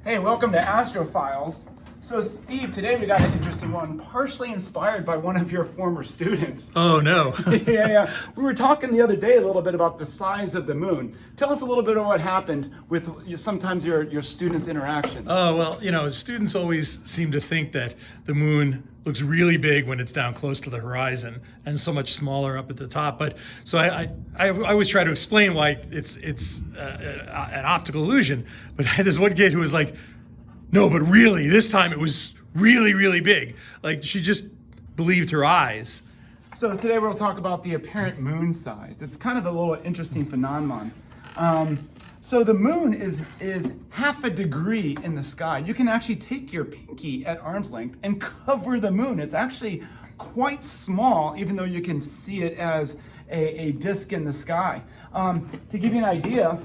Hey, welcome to Astrophiles. So Steve, today we got an interesting one, partially inspired by one of your former students. Oh no. Yeah. We were talking the other day a little bit about the size of the moon. Tell us a little bit of what happened with sometimes your students' interactions. Oh, well, students always seem to think that the moon looks really big when it's down close to the horizon and so much smaller up at the top. But so I always try to explain why it's an optical illusion. But I had this one kid who was like, no, but really, this time it was really, really big. Like she just believed her eyes. So today we'll talk about the apparent moon size. It's kind of a little interesting phenomenon. So the moon is half a degree in the sky. You can actually take your pinky at arm's length and cover the moon. It's actually quite small, even though you can see it as a disk in the sky. To give you an idea,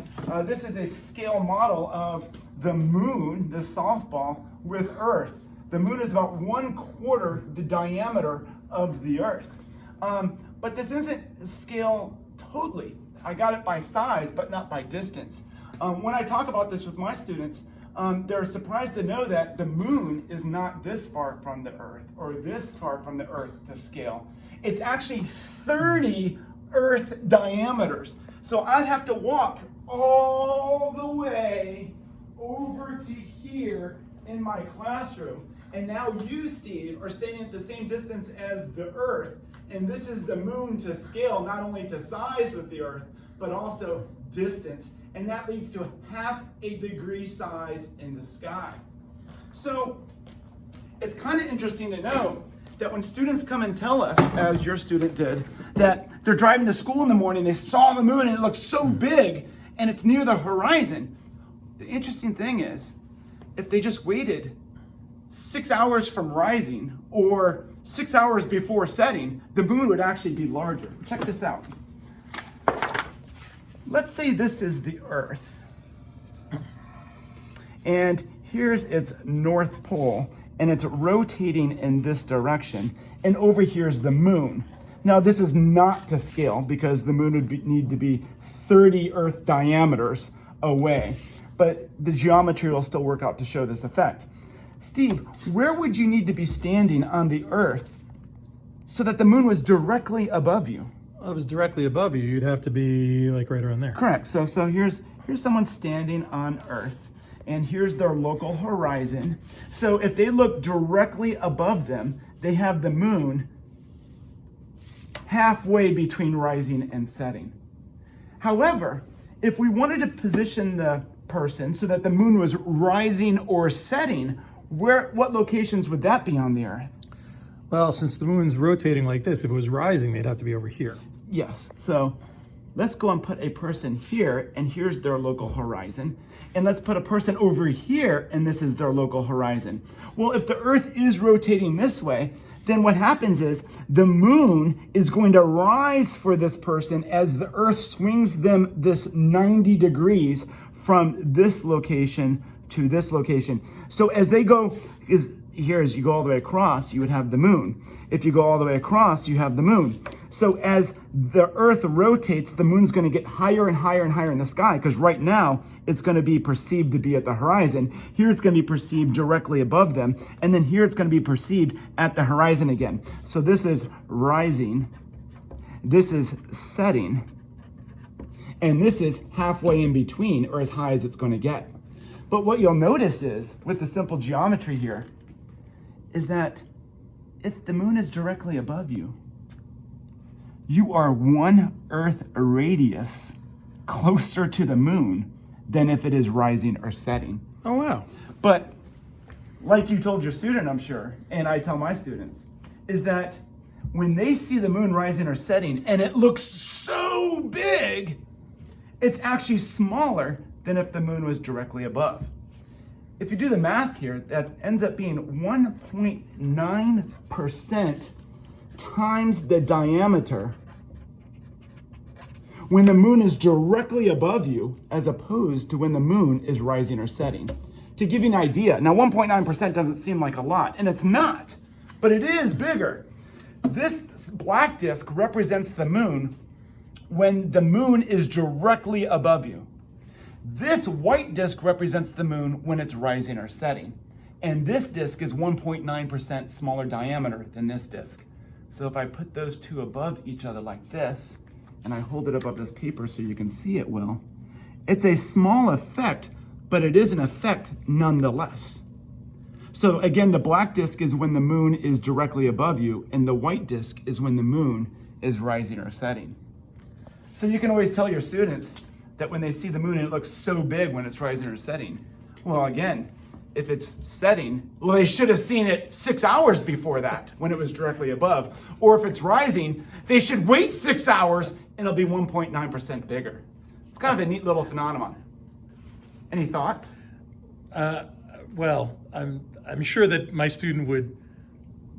this is a scale model of the moon, the softball, with Earth. The moon is about 1/4 the diameter of the Earth. But this isn't scale totally. I got it by size, but not by distance. When I talk about this with my students, they're surprised to know that the moon is not this far from the Earth or this far from the Earth to scale. It's actually 30 Earth diameters. So I'd have to walk all the way over to here in my classroom. And now you, Steve, are standing at the same distance as the Earth. And this is the moon to scale, not only to size with the Earth, but also distance. And that leads to half a degree size in the sky. So it's kind of interesting to know that when students come and tell us, as your student did, that they're driving to school in the morning, they saw the moon and it looks so big and it's near the horizon. The interesting thing is, if they just waited 6 hours from rising or 6 hours before setting, the moon would actually be larger. Check this out. Let's say this is the Earth, and here's its North Pole, and it's rotating in this direction, and over here is the moon. Now this is not to scale because the moon would need to be 30 Earth diameters away, but the geometry will still work out to show this effect. Steve, where would you need to be standing on the Earth so that the moon was directly above you? Well, if it was directly above you, you'd have to be like right around there. Correct. So here's someone standing on Earth, and here's their local horizon. So if they look directly above them, they have the moon halfway between rising and setting. However, if we wanted to position the person so that the moon was rising or setting, what locations would that be on the Earth? Well, since the moon's rotating like this, if it was rising, they'd have to be over here. Yes, so let's go and put a person here, and here's their local horizon. And let's put a person over here, and this is their local horizon. Well, if the Earth is rotating this way, then what happens is the moon is going to rise for this person as the Earth swings them this 90 degrees from this location to this location. So as they go, as you go all the way across, you would have the moon. If you go all the way across, you have the moon. So as the Earth rotates, the moon's going to get higher and higher and higher in the sky, because right now it's going to be perceived to be at the horizon. Here it's going to be perceived directly above them, and then here it's going to be perceived at the horizon again. So this is rising, this is setting, and this is halfway in between, or as high as it's going to get. But what you'll notice is, with the simple geometry here, is that if the moon is directly above you, you are 1 Earth radius closer to the moon than if it is rising or setting. Oh, wow. But like you told your student, I'm sure, and I tell my students, is that when they see the moon rising or setting and it looks so big, it's actually smaller than if the moon was directly above. If you do the math here, that ends up being 1.9% times the diameter when the moon is directly above you, as opposed to when the moon is rising or setting. To give you an idea, now 1.9% doesn't seem like a lot, and it's not, but it is bigger. This black disk represents the moon when the moon is directly above you. This white disk represents the moon when it's rising or setting. And this disk is 1.9% smaller diameter than this disk. So if I put those two above each other like this, and I hold it above this paper so you can see it well, it's a small effect, but it is an effect nonetheless. So again, the black disk is when the moon is directly above you, and the white disk is when the moon is rising or setting. So you can always tell your students that when they see the moon and it looks so big when it's rising or setting, well, again, if it's setting, well, they should have seen it 6 hours before that when it was directly above. Or if it's rising, they should wait 6 hours and it'll be 1.9% bigger. It's kind of a neat little phenomenon. Any thoughts? Well, I'm sure that my student would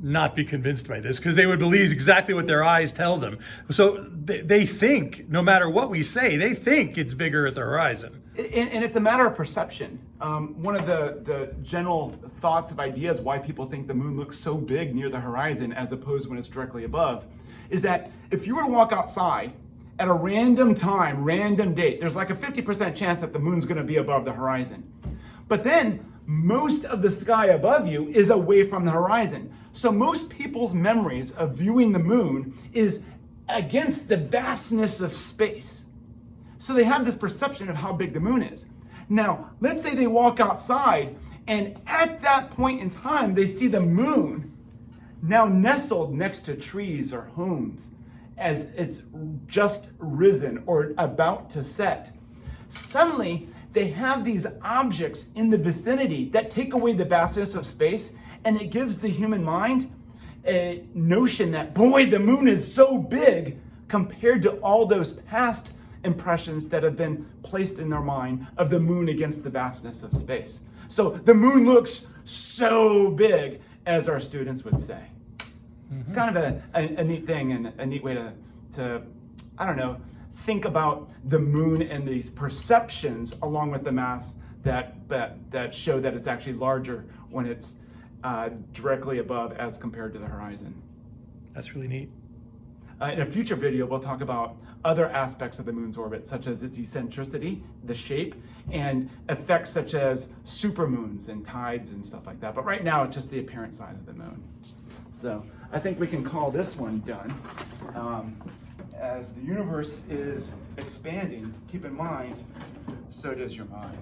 not be convinced by this because they would believe exactly what their eyes tell them. So they think, no matter what we say, they think it's bigger at the horizon. And it's a matter of perception. One of the general thoughts of ideas why people think the moon looks so big near the horizon as opposed when it's directly above is that if you were to walk outside at a random time, random date, there's like a 50% chance that the moon's gonna be above the horizon. But then most of the sky above you is away from the horizon. So most people's memories of viewing the moon is against the vastness of space. So they have this perception of how big the moon is. Now, let's say they walk outside and at that point in time, they see the moon now nestled next to trees or homes as it's just risen or about to set. Suddenly, they have these objects in the vicinity that take away the vastness of space, and it gives the human mind a notion that, boy, the moon is so big compared to all those past impressions that have been placed in their mind of the moon against the vastness of space. So the moon looks so big, as our students would say. It's kind of a neat thing and a neat way to I don't know, think about the moon and these perceptions along with the mass that show that it's actually larger when it's directly above as compared to the horizon. That's really neat. In a future video, we'll talk about other aspects of the moon's orbit, such as its eccentricity, the shape, and effects such as supermoons and tides and stuff like that. But right now, it's just the apparent size of the moon. So I think we can call this one done. As the universe is expanding, keep in mind, so does your mind.